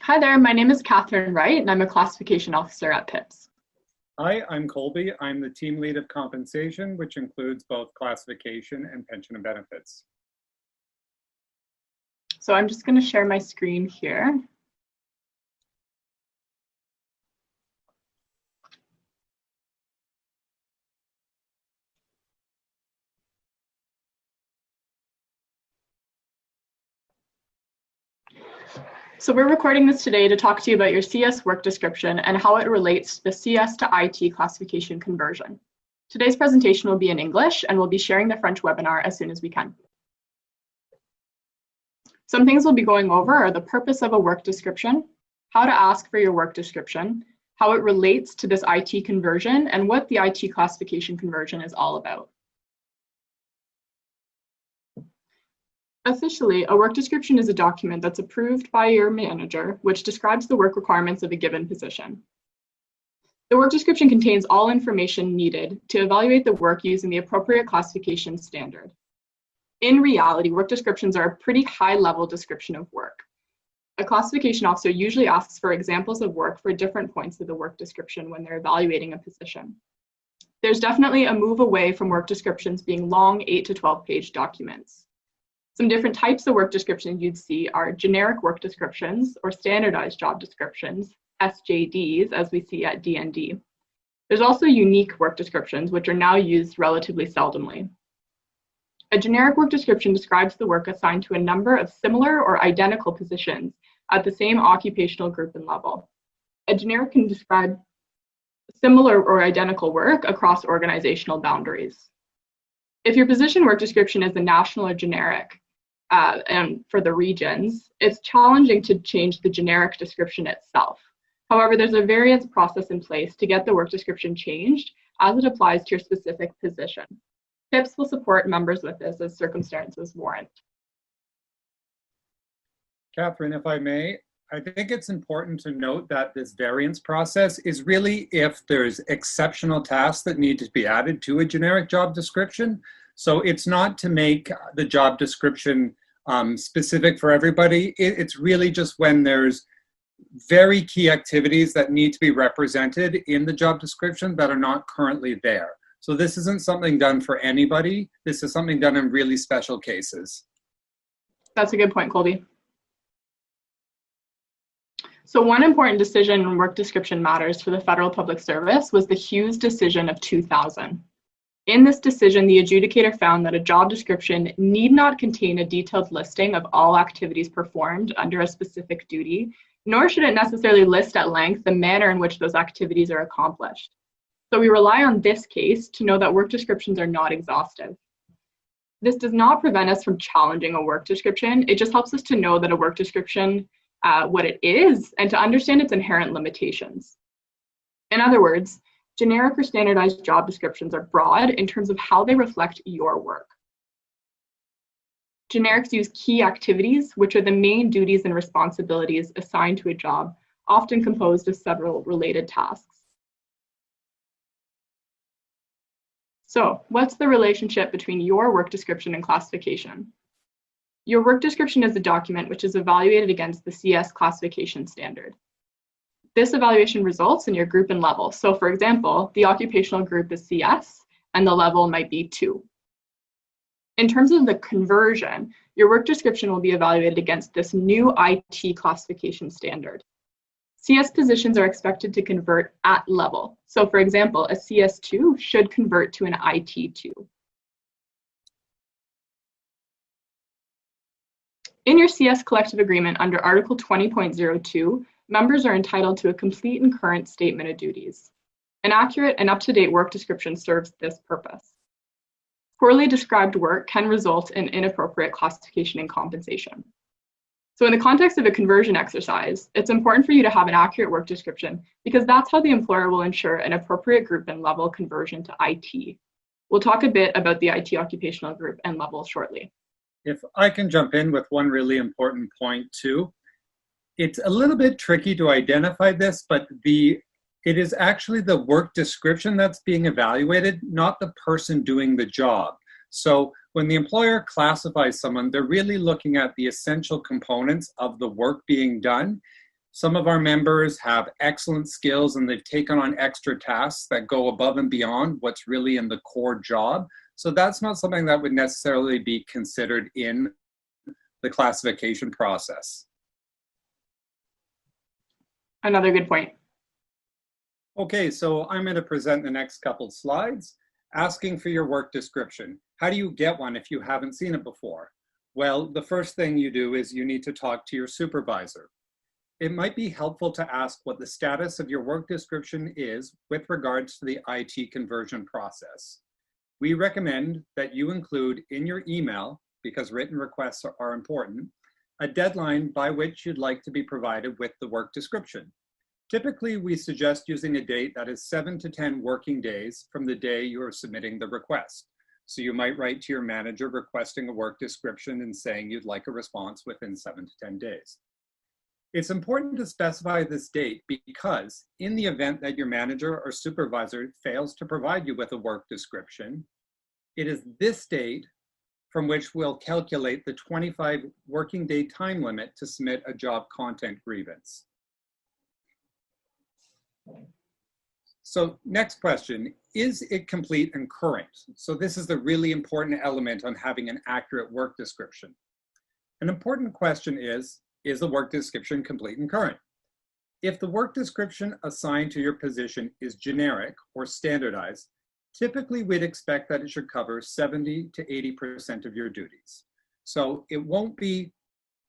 Hi there, my name is Catherine Wright, and I'm a classification officer at PIPSC. Hi, I'm Colby. I'm the team lead of compensation, which includes both classification and pension and benefits. So I'm just going to share my screen here. So we're recording this today to talk to you about your CS work description and how it relates to the CS to IT classification conversion. Today's presentation will be in English, and we'll be sharing the French webinar as soon as we can. Some things we'll be going over are the purpose of a work description, how to ask for your work description, how it relates to this IT conversion, and what the IT classification conversion is all about. Officially, a work description is a document that's approved by your manager, which describes the work requirements of a given position. The work description contains all information needed to evaluate the work using the appropriate classification standard. In reality, work descriptions are a pretty high-level description of work. A classification officer usually asks for examples of work for different points of the work description when they're evaluating a position. There's definitely a move away from work descriptions being long 8 to 12-page documents. Some different types of work descriptions you'd see are generic work descriptions or standardized job descriptions, SJDs, as we see at DND. There's also unique work descriptions, which are now used relatively seldomly. A generic work description describes the work assigned to a number of similar or identical positions at the same occupational group and level. A generic can describe similar or identical work across organizational boundaries. If your position work description is a national or generic, and for the regions, it's challenging to change the generic description itself. However, there's a variance process in place to get the work description changed as it applies to your specific position. PIPSC will support members with this as circumstances warrant. Catherine, if I may, I think it's important to note that this variance process is really if there's exceptional tasks that need to be added to a generic job description. So it's not to make the job description specific for everybody. It's really just when there's very key activities that need to be represented in the job description that are not currently there. So this isn't something done for anybody. This is something done in really special cases. That's a good point, Colby. So one important decision in work description matters for the federal public service was the Hughes Decision of 2000. In this decision, the adjudicator found that a job description need not contain a detailed listing of all activities performed under a specific duty, nor should it necessarily list at length the manner in which those activities are accomplished. So we rely on this case to know that work descriptions are not exhaustive. This does not prevent us from challenging a work description. It just helps us to know that a work description, what it is, and to understand its inherent limitations. In other words, generic or standardized job descriptions are broad in terms of how they reflect your work. Generics use key activities, which are the main duties and responsibilities assigned to a job, often composed of several related tasks. So, what's the relationship between your work description and classification? Your work description is a document which is evaluated against the CS classification standard. This evaluation results in your group and level. So for example, the occupational group is CS and the level might be 2. In terms of the conversion, your work description will be evaluated against this new IT classification standard. CS positions are expected to convert at level. So for example, a CS2 should convert to an IT2. In your CS collective agreement under Article 20.02, members are entitled to a complete and current statement of duties. An accurate and up-to-date work description serves this purpose. Poorly described work can result in inappropriate classification and compensation. So in the context of a conversion exercise, it's important for you to have an accurate work description because that's how the employer will ensure an appropriate group and level conversion to IT. We'll talk a bit about the IT occupational group and level shortly. If I can jump in with one really important point too. It's a little bit tricky to identify this, but it is actually the work description that's being evaluated, not the person doing the job. So when the employer classifies someone, they're really looking at the essential components of the work being done. Some of our members have excellent skills and they've taken on extra tasks that go above and beyond what's really in the core job. So that's not something that would necessarily be considered in the classification process. Another good point. Okay, so I'm going to present the next couple slides. Asking for your work description. How do you get one if you haven't seen it before? Well, the first thing you do is you need to talk to your supervisor. It might be helpful to ask what the status of your work description is with regards to the IT conversion process. We recommend that you include in your email, because written requests are important, a deadline by which you'd like to be provided with the work description. Typically, we suggest using a date that is 7 to 10 working days from the day you are submitting the request. So you might write to your manager requesting a work description and saying you'd like a response within 7 to 10 days. It's important to specify this date because in the event that your manager or supervisor fails to provide you with a work description, it is this date from which we'll calculate the 25 working day time limit to submit a job content grievance. So next question, is it complete and current? So this is the really important element on having an accurate work description. An important question is the work description complete and current? If the work description assigned to your position is generic or standardized, typically we'd expect that it should cover 70 to 80% of your duties. So it won't be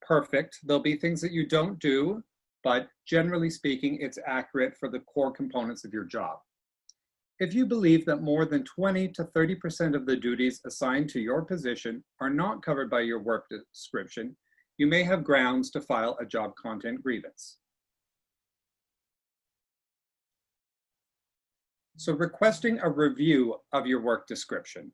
perfect. There'll be things that you don't do, but generally speaking, it's accurate for the core components of your job. If you believe that more than 20 to 30% of the duties assigned to your position are not covered by your work description, you may have grounds to file a job content grievance. So requesting a review of your work description.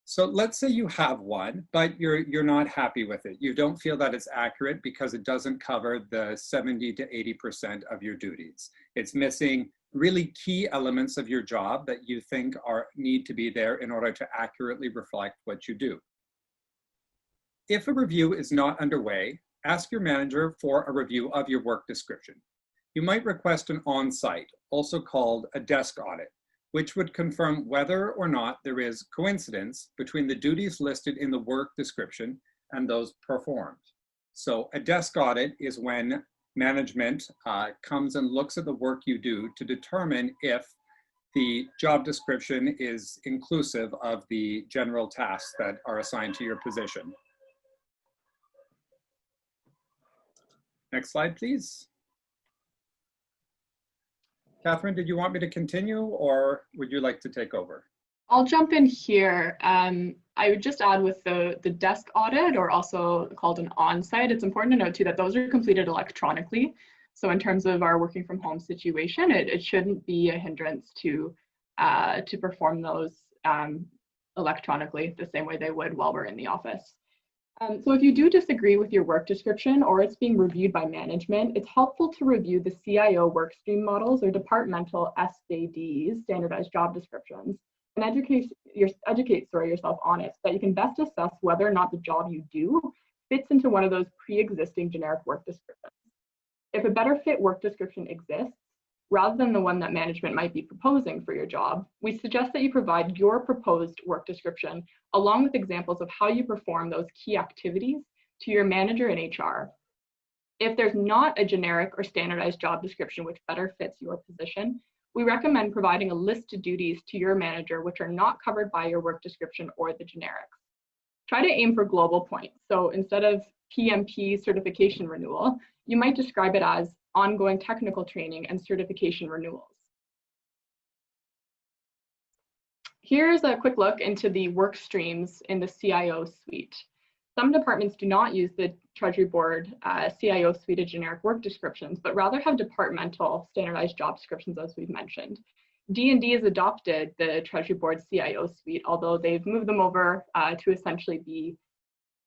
So let's say you have one, but you're not happy with it. You don't feel that it's accurate because it doesn't cover the 70 to 80% of your duties. It's missing really key elements of your job that you think need to be there in order to accurately reflect what you do. If a review is not underway, ask your manager for a review of your work description. You might request an on-site, also called a desk audit, which would confirm whether or not there is coincidence between the duties listed in the work description and those performed. So a desk audit is when management comes and looks at the work you do to determine if the job description is inclusive of the general tasks that are assigned to your position. Next slide, please. Catherine, did you want me to continue or would you like to take over? I'll jump in here. I would just add with the desk audit, or also called an on-site, it's important to note too that those are completed electronically. So in terms of our working from home situation, it shouldn't be a hindrance to perform those electronically the same way they would while we're in the office. So if you do disagree with your work description or it's being reviewed by management, it's helpful to review the CIO workstream models or departmental SJDs, standardized job descriptions, and educate yourself on it so that you can best assess whether or not the job you do fits into one of those pre-existing generic work descriptions. If a better fit work description exists, rather than the one that management might be proposing for your job, we suggest that you provide your proposed work description along with examples of how you perform those key activities to your manager and HR. If there's not a generic or standardized job description which better fits your position, we recommend providing a list of duties to your manager which are not covered by your work description or the generics. Try to aim for global points. So instead of PMP certification renewal, you might describe it as ongoing technical training and certification renewals. Here's a quick look into the work streams in the CIO suite. Some departments do not use the Treasury Board CIO suite of generic work descriptions, but rather have departmental standardized job descriptions, as we've mentioned. D&D has adopted the Treasury Board CIO suite, although they've moved them over to essentially be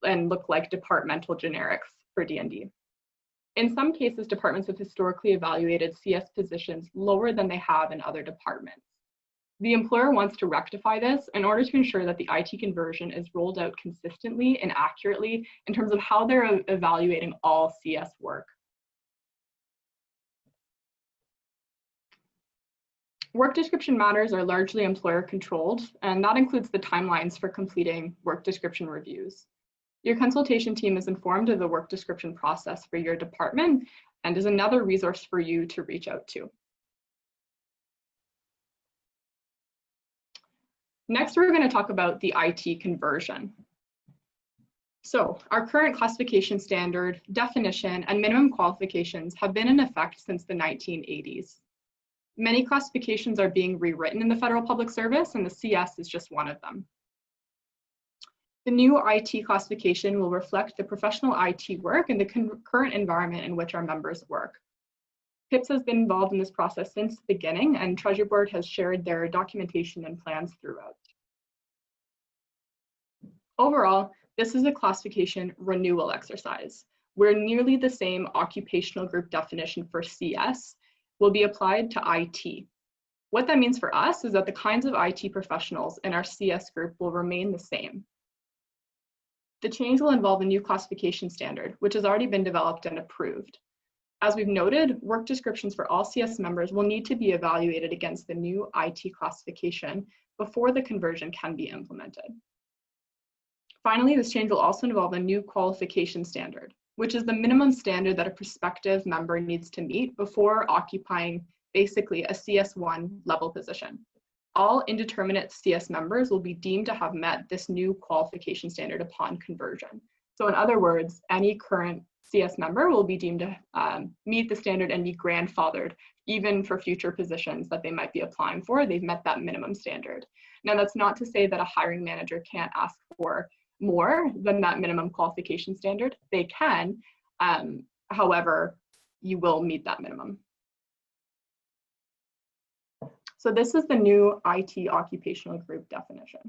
and look like departmental generics for D&D. In some cases, departments have historically evaluated CS positions lower than they have in other departments. The employer wants to rectify this in order to ensure that the IT conversion is rolled out consistently and accurately in terms of how they're evaluating all CS work. Work description matters are largely employer controlled, and that includes the timelines for completing work description reviews. Your consultation team is informed of the work description process for your department and is another resource for you to reach out to. Next, we're going to talk about the IT conversion. So our current classification standard, definition, and minimum qualifications have been in effect since the 1980s. Many classifications are being rewritten in the federal public service, and the CS is just one of them. The new IT classification will reflect the professional IT work and the current environment in which our members work. PIPS has been involved in this process since the beginning, and Treasury Board has shared their documentation and plans throughout. Overall, this is a classification renewal exercise, where nearly the same occupational group definition for CS will be applied to IT. What that means for us is that the kinds of IT professionals in our CS group will remain the same. The change will involve a new classification standard, which has already been developed and approved. As we've noted, work descriptions for all CS members will need to be evaluated against the new IT classification before the conversion can be implemented. Finally, this change will also involve a new qualification standard, which is the minimum standard that a prospective member needs to meet before occupying basically a CS1 level position. All indeterminate CS members will be deemed to have met this new qualification standard upon conversion. So in other words, any current CS member will be deemed to meet the standard and be grandfathered, even for future positions that they might be applying for. They've met that minimum standard. Now, that's not to say that a hiring manager can't ask for more than that minimum qualification standard. They can, however, you will meet that minimum. So this is the new IT occupational group definition.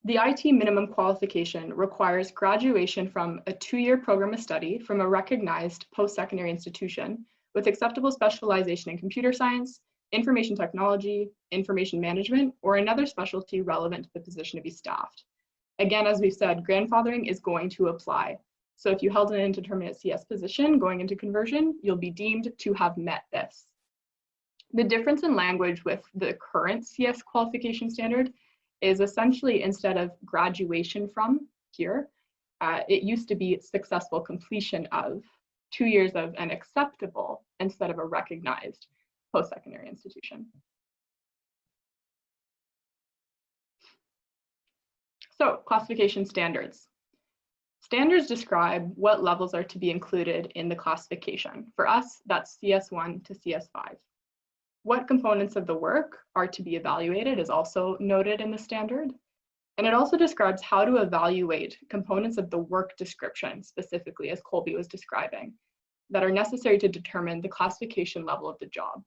The IT minimum qualification requires graduation from a 2-year program of study from a recognized post-secondary institution with acceptable specialization in computer science, information technology, information management, or another specialty relevant to the position to be staffed. Again, as we've said, grandfathering is going to apply. So if you held an indeterminate CS position going into conversion, you'll be deemed to have met this. The difference in language with the current CS qualification standard is essentially, instead of graduation from here, it used to be successful completion of 2 years of an acceptable instead of a recognized post-secondary institution. So classification standards. Standards describe what levels are to be included in the classification. For us, that's CS1 to CS5. What components of the work are to be evaluated is also noted in the standard. And it also describes how to evaluate components of the work description, specifically as Colby was describing, that are necessary to determine the classification level of the job.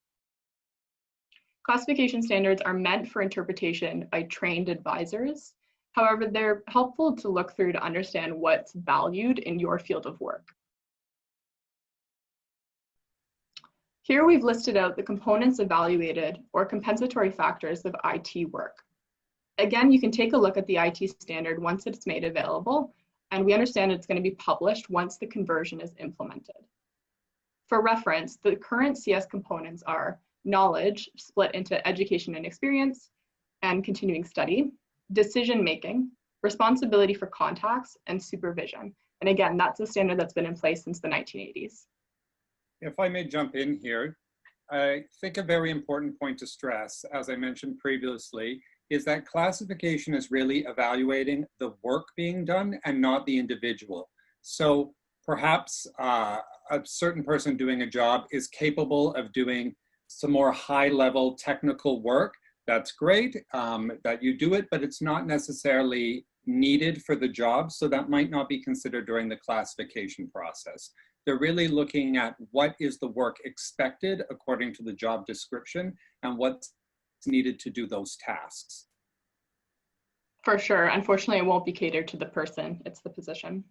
Classification standards are meant for interpretation by trained advisors. However, they're helpful to look through to understand what's valued in your field of work. Here we've listed out the components evaluated or compensatory factors of IT work. Again, you can take a look at the IT standard once it's made available, and we understand it's going to be published once the conversion is implemented. For reference, the current CS components are knowledge, split into education and experience, and continuing study, decision-making, responsibility for contacts, and supervision. And again, that's a standard that's been in place since the 1980s. If I may jump in here, I think a very important point to stress, as I mentioned previously, is that classification is really evaluating the work being done and not the individual. So perhaps a certain person doing a job is capable of doing some more high-level technical work. That's great that you do it, but it's not necessarily needed for the job, so that might not be considered during the classification process. They're really looking at what is the work expected according to the job description and what's needed to do those tasks. For sure. Unfortunately, it won't be catered to the person, it's the position.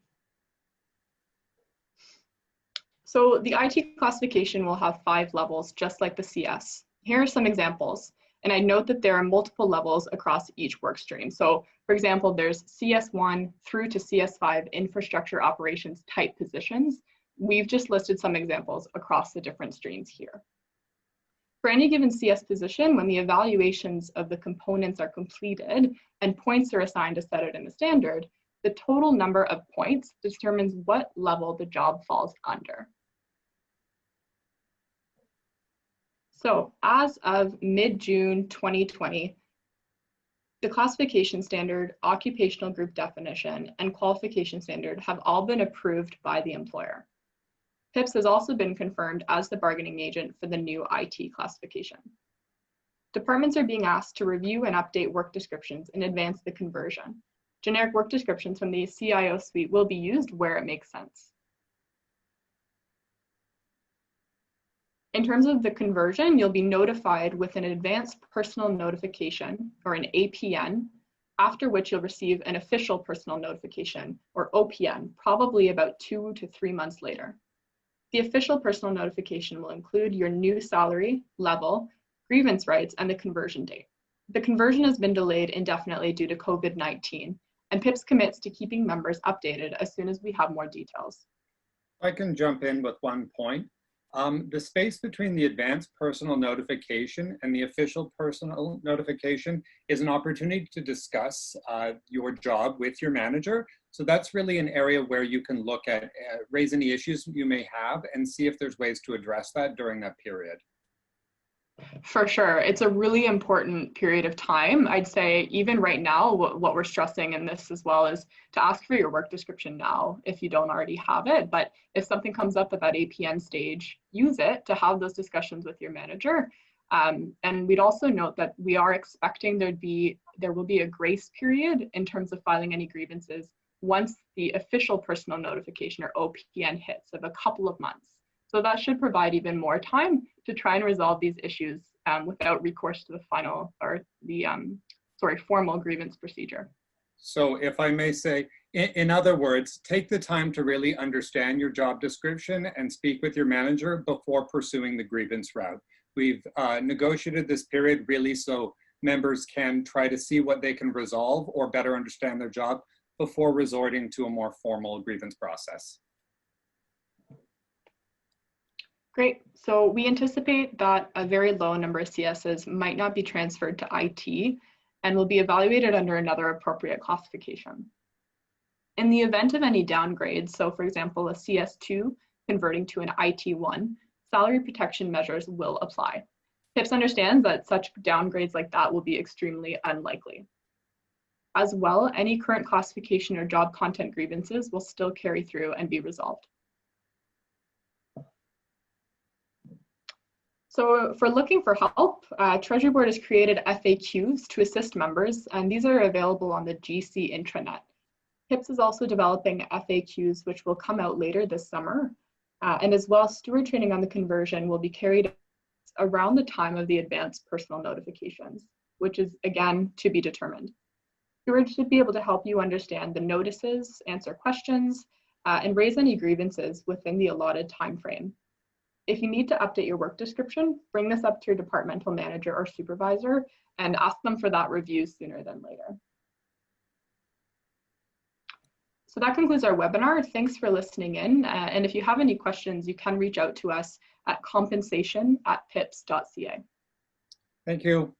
So the IT classification will have 5 levels, just like the CS. Here are some examples. And I note that there are multiple levels across each work stream. So for example, there's CS1 through to CS5 infrastructure operations type positions. We've just listed some examples across the different streams here. For any given CS position, when the evaluations of the components are completed and points are assigned as set out in the standard, the total number of points determines what level the job falls under. So as of mid-June 2020, the classification standard, occupational group definition, and qualification standard have all been approved by the employer. PIPS has also been confirmed as the bargaining agent for the new IT classification. Departments are being asked to review and update work descriptions in advance of the conversion. Generic work descriptions from the CIO suite will be used where it makes sense. In terms of the conversion, you'll be notified with an advanced personal notification, or an APN, after which you'll receive an official personal notification, or OPN, probably about 2 to 3 months later. The official personal notification will include your new salary, level, grievance rights, and the conversion date. The conversion has been delayed indefinitely due to COVID-19, and PIPS commits to keeping members updated as soon as we have more details. I can jump in with one point. The space between the advanced personal notification and the official personal notification is an opportunity to discuss your job with your manager. So that's really an area where you can look at, raise any issues you may have and see if there's ways to address that during that period. For sure. It's a really important period of time. I'd say even right now, what we're stressing in this as well is to ask for your work description now if you don't already have it. But if something comes up at that APN stage, use it to have those discussions with your manager. And we'd also note that we are expecting there will be a grace period in terms of filing any grievances once the official personal notification or OPN hits of a couple of months. So that should provide even more time to try and resolve these issues without recourse to the final or the formal grievance procedure. So if I may say, in other words, take the time to really understand your job description and speak with your manager before pursuing the grievance route. We've negotiated this period really so members can try to see what they can resolve or better understand their job before resorting to a more formal grievance process. Great. So we anticipate that a very low number of CSs might not be transferred to IT and will be evaluated under another appropriate classification. In the event of any downgrades, so for example, a CS2 converting to an IT1, salary protection measures will apply. PIPS understands that such downgrades like that will be extremely unlikely. As well, any current classification or job content grievances will still carry through and be resolved. So for looking for help, Treasury Board has created FAQs to assist members, and these are available on the GC intranet. PIPS is also developing FAQs, which will come out later this summer. And as well, steward training on the conversion will be carried around the time of the advanced personal notifications, which is, again, to be determined. Stewards should be able to help you understand the notices, answer questions, and raise any grievances within the allotted time frame. If you need to update your work description, bring this up to your departmental manager or supervisor and ask them for that review sooner than later. So that concludes our webinar. Thanks for listening in. And if you have any questions, you can reach out to us at compensation@pips.ca. Thank you.